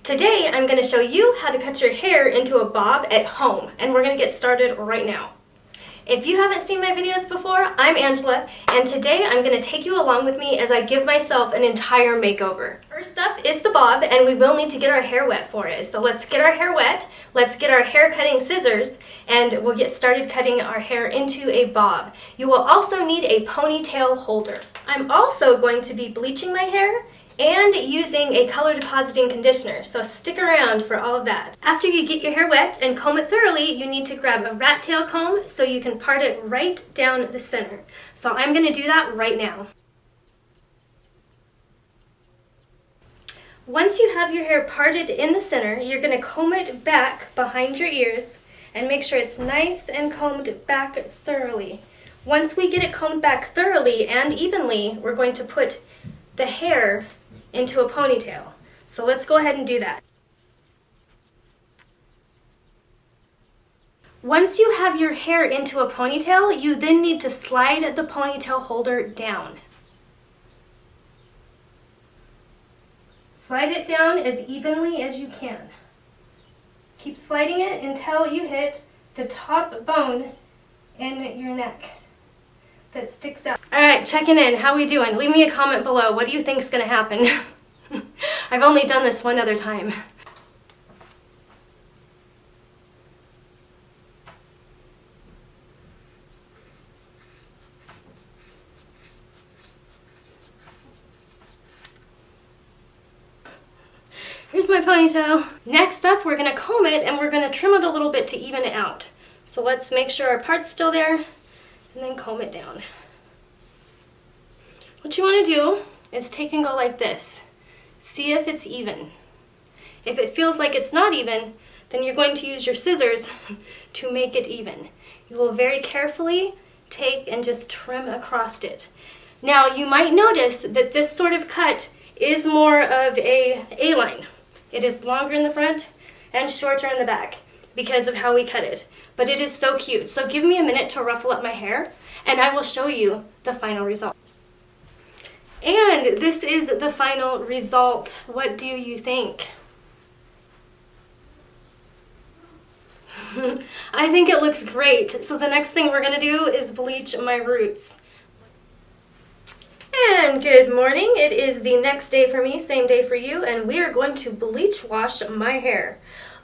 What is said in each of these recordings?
Today I'm going to show you how to cut your hair into a bob at home, and we're going to get started right now. If you haven't seen my videos before, I'm Angela, and today I'm going to take you along with me as I give myself an entire makeover. First up is the bob, and we will need to get our hair wet for it. So let's get our hair wet, let's get our hair cutting scissors, and we'll get started cutting our hair into a bob. You will also need a ponytail holder. I'm also going to be bleaching my hair and using a color depositing conditioner, so stick around for all of that. After you get your hair wet and comb it thoroughly, you need to grab a rat tail comb so you can part it right down the center. So I'm going to do that right now. Once you have your hair parted in the center, you're going to comb it back behind your ears and make sure it's nice and combed back thoroughly. Once we get it combed back thoroughly and evenly, we're going to put the hair into a ponytail. So let's go ahead and do that. Once you have your hair into a ponytail, you then need to slide the ponytail holder down. Slide it down as evenly as you can. Keep sliding it until you hit the top bone in your neck that sticks out. Alright, checking in. How we doing? Leave me a comment below. What do you think is going to happen? I've only done this one other time. Here's my ponytail. Next up, we're going to comb it and we're going to trim it a little bit to even it out. So let's make sure our part's still there and then comb it down. What you want to do is take and go like this. See if it's even. If it feels like it's not even, then you're going to use your scissors to make it even. You will very carefully take and just trim across it. Now you might notice that this sort of cut is more of a A-line. It is longer in the front and shorter in the back because of how we cut it. But it is so cute. So give me a minute to ruffle up my hair and I will show you the final result. And this is the final result. What do you think? I think it looks great. So the next thing we're going to do is bleach my roots. And good morning. It is the next day for me, same day for you, and we are going to bleach wash my hair.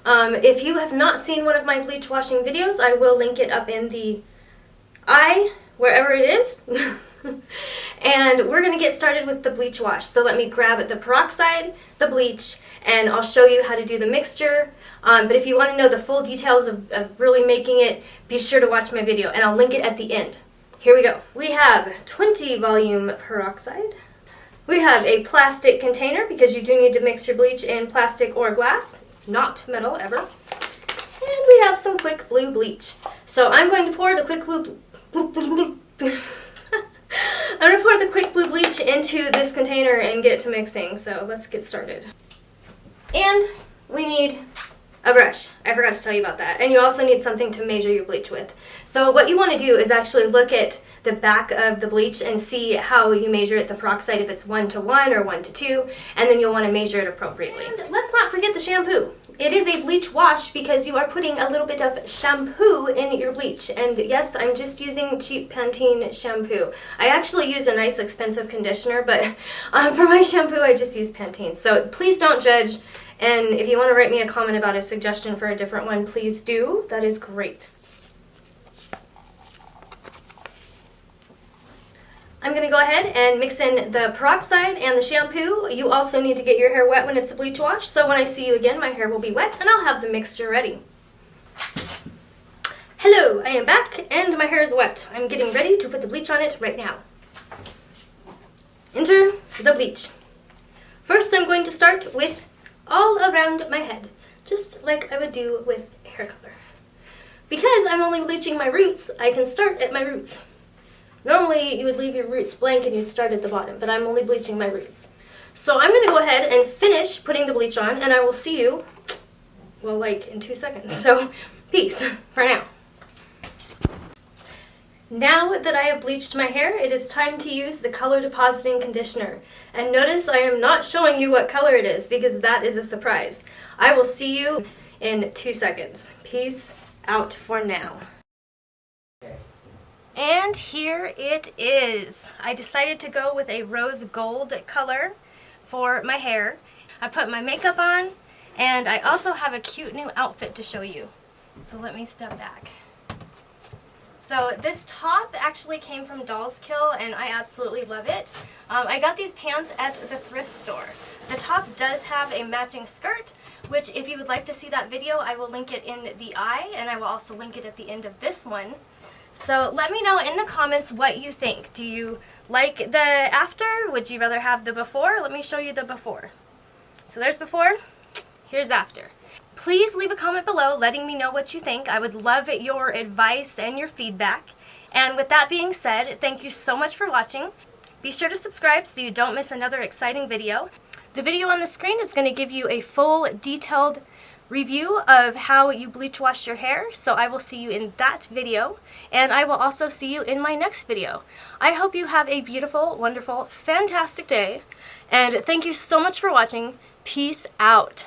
If you have not seen one of my bleach washing videos, I will link it up in the wherever it is. And we're going to get started with the bleach wash. So let me grab the peroxide, the bleach, and I'll show you how to do the mixture. But if you want to know the full details of really making it, be sure to watch my video, and I'll link it at the end. Here we go. We have 20 volume peroxide. We have a plastic container because you do need to mix your bleach in plastic or glass, not metal ever. And we have some quick blue bleach. So I'm going to pour the quick blue I'm going to pour the quick blue bleach into this container and get to mixing. So let's get started. And we need a brush. I forgot to tell you about that. And you also need something to measure your bleach with. So what you want to do is actually look at the back of the bleach and see how you measure it, the peroxide, if it's 1 to 1 or 1 to 2, and then you'll want to measure it appropriately. And let's not forget the shampoo. It is a bleach wash because you are putting a little bit of shampoo in your bleach. And yes, I'm just using cheap Pantene shampoo. I actually use a nice expensive conditioner, but for my shampoo I just use Pantene. So please don't judge. And if you want to write me a comment about a suggestion for a different one, please do. That is great. I'm going to go ahead and mix in the peroxide and the shampoo. You also need to get your hair wet when it's a bleach wash. So when I see you again, my hair will be wet and I'll have the mixture ready. Hello, I am back and my hair is wet. I'm getting ready to put the bleach on it right now. Enter the bleach. First, I'm going to start with all around my head, just like I would do with hair color. Because I'm only bleaching my roots, I can start at my roots. Normally you would leave your roots blank and you'd start at the bottom, but I'm only bleaching my roots. So I'm going to go ahead and finish putting the bleach on, and I will see you, well, like in 2 seconds. So peace for now. Now that I have bleached my hair, it is time to use the color depositing conditioner. And notice I am not showing you what color it is because that is a surprise. I will see you in 2 seconds. Peace out for now. And here it is. I decided to go with a rose gold color for my hair. I put my makeup on, and I also have a cute new outfit to show you. So let me step back. So this top actually came from Doll's Kill, and I absolutely love it. I got these pants at the thrift store. The top does have a matching skirt, which if you would like to see that video, I will link it in the eye, and I will also link it at the end of this one. So let me know in the comments what you think. Do you like the after? Would you rather have the before? Let me show you the before. So there's before, here's after. Please leave a comment below letting me know what you think. I would love your advice and your feedback. And with that being said, thank you so much for watching. Be sure to subscribe so you don't miss another exciting video. The video on the screen is going to give you a full detailed review of how you bleach wash your hair, so I will see you in that video, and I will also see you in my next video. I hope you have a beautiful, wonderful, fantastic day, and thank you so much for watching. Peace out.